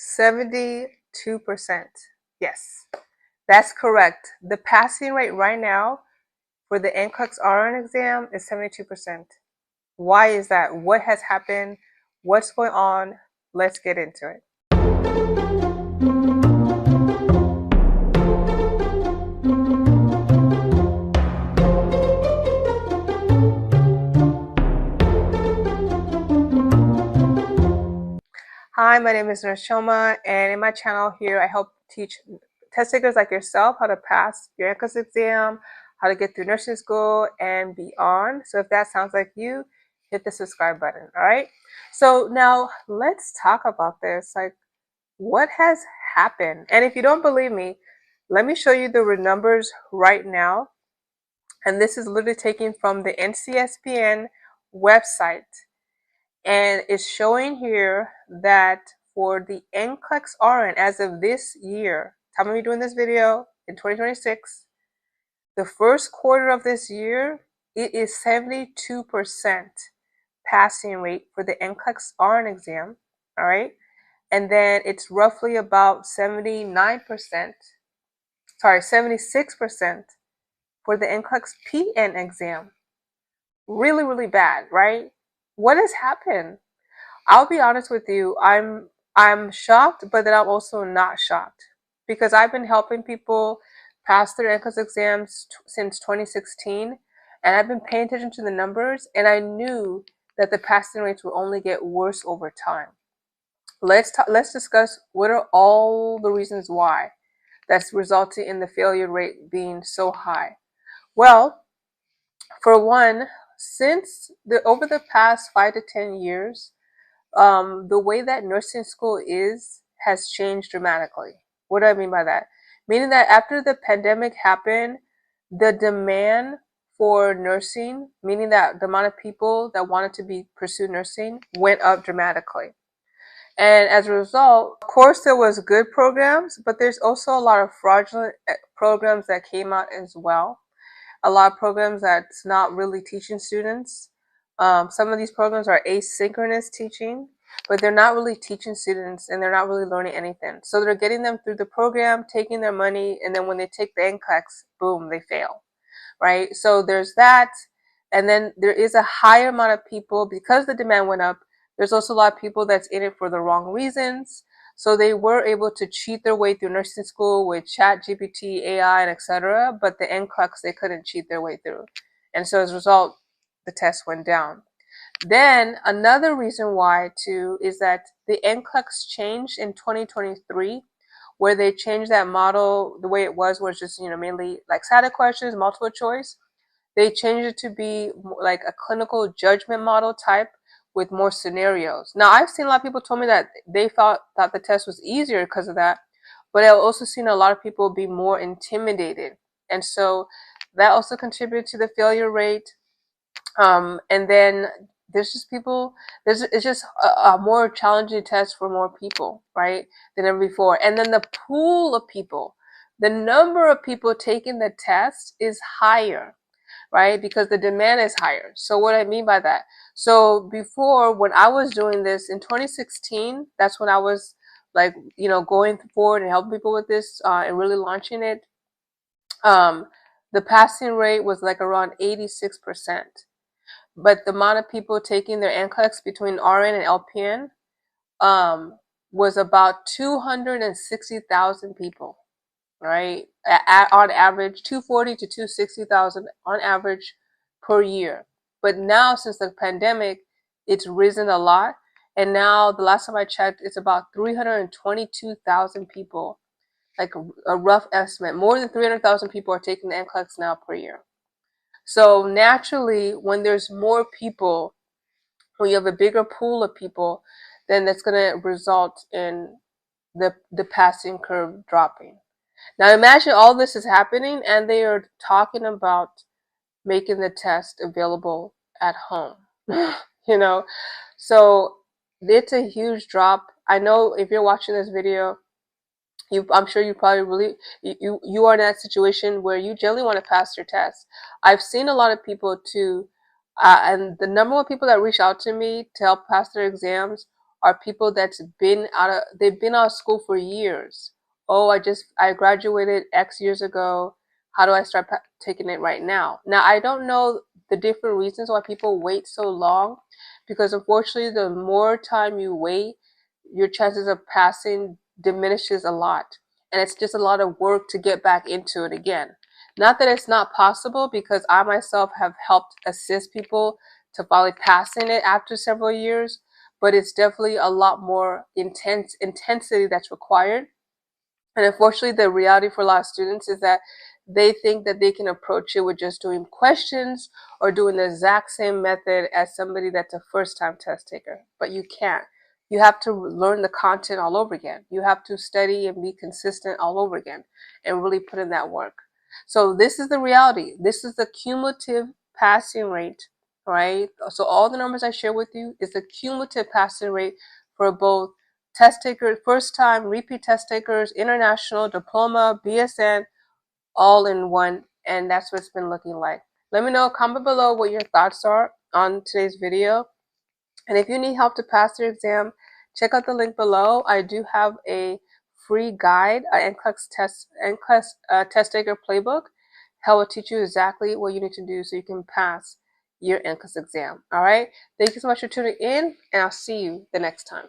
72%. Yes, that's correct. The passing rate right now for the NCLEX RN exam is 72%. Why is that? What has happened? What's going on? Let's get into it. Hi, my name is Nurse Chioma, and in my channel here, I help teach test takers like yourself how to pass your NCLEX exam, how to get through nursing school, and beyond. So if that sounds like you, hit the subscribe button, all right? So now let's talk about this. Like, what has happened? And if you don't believe me, let me show you the numbers right now. And this is literally taken from the NCSPN website. And it's showing here that for the NCLEX RN as of this year, time of me doing this video in 2026, the first quarter of this year, it is 72% passing rate for the NCLEX RN exam, all right? And then it's roughly about 76% for the NCLEX PN exam. Really, really bad, right? What has happened? I'll be honest with you, I'm shocked, but then I'm also not shocked because I've been helping people pass their NCLEX exams since 2016, and I've been paying attention to the numbers, and I knew that the passing rates would only get worse over time. Let's discuss what are all the reasons why that's resulting in the failure rate being so high. Well, for one, since over the past 5 to 10 years, the way that nursing school has changed dramatically. What do I mean by that? Meaning that after the pandemic happened, the demand for nursing, meaning that the amount of people that wanted to pursue nursing went up dramatically. And as a result, of course, there was good programs, but there's also a lot of fraudulent programs that came out as well. A lot of programs that's not really teaching students. Some of these programs are asynchronous teaching, but they're not really teaching students and they're not really learning anything. So they're getting them through the program, taking their money, and then when they take the NCLEX, boom, they fail, right? So there's that. And then there is a higher amount of people, because the demand went up, there's also a lot of people that's in it for the wrong reasons. So they were able to cheat their way through nursing school with chat, GPT, AI, and etc. But the NCLEX, they couldn't cheat their way through. And so as a result, the test went down. Then another reason why too is that the NCLEX changed in 2023, where they changed that model. The way it was just, mainly like static questions, multiple choice. They changed it to be like a clinical judgment model type with more scenarios. Now, I've seen a lot of people told me that they thought the test was easier because of that, but I've also seen a lot of people be more intimidated. And so that also contributed to the failure rate. And then there's just people, it's just a more challenging test for more people, right, than ever before. And then the pool of people, the number of people taking the test is higher, right? Because the demand is higher. So what I mean by that, so before, when I was doing this in 2016, that's when I was like, going forward and helping people with this and really launching it. The passing rate was like around 86%. But the amount of people taking their NCLEX between RN and LPN was about 260,000 people, right? On average, 240 to 260,000 on average per year. But now, since the pandemic, it's risen a lot. And now, the last time I checked, it's about 322,000 people, like a rough estimate. More than 300,000 people are taking the NCLEX now per year. So naturally, when there's more people, when you have a bigger pool of people, then that's going to result in the passing curve dropping. Now imagine all this is happening and they are talking about making the test available at home. So it's a huge drop. I know if you're watching this video, I'm sure you probably really, you are in that situation where you generally want to pass your test. I've seen a lot of people too, and the number of people that reach out to me to help pass their exams are people they've been out of school for years. Oh, I graduated X years ago. How do I start taking it right now? Now, I don't know the different reasons why people wait so long, because unfortunately, the more time you wait, your chances of passing diminishes a lot. And it's just a lot of work to get back into it again. Not that it's not possible, because I myself have helped assist people to finally passing it after several years, but it's definitely a lot more intensity that's required. And unfortunately, the reality for a lot of students is that they think that they can approach it with just doing questions or doing the exact same method as somebody that's a first-time test taker. But you can't. You have to learn the content all over again. You have to study and be consistent all over again and really put in that work. So this is the reality. This is the cumulative passing rate, right? So all the numbers I share with you is the cumulative passing rate for both test takers, first time, repeat test takers, international, diploma, BSN, all in one. And that's what it's been looking like. Let me know, comment below what your thoughts are on today's video. And if you need help to pass your exam, check out the link below. I do have a free guide, an NCLEX test taker playbook. That will teach you exactly what you need to do so you can pass your NCLEX exam. All right. Thank you so much for tuning in, and I'll see you the next time.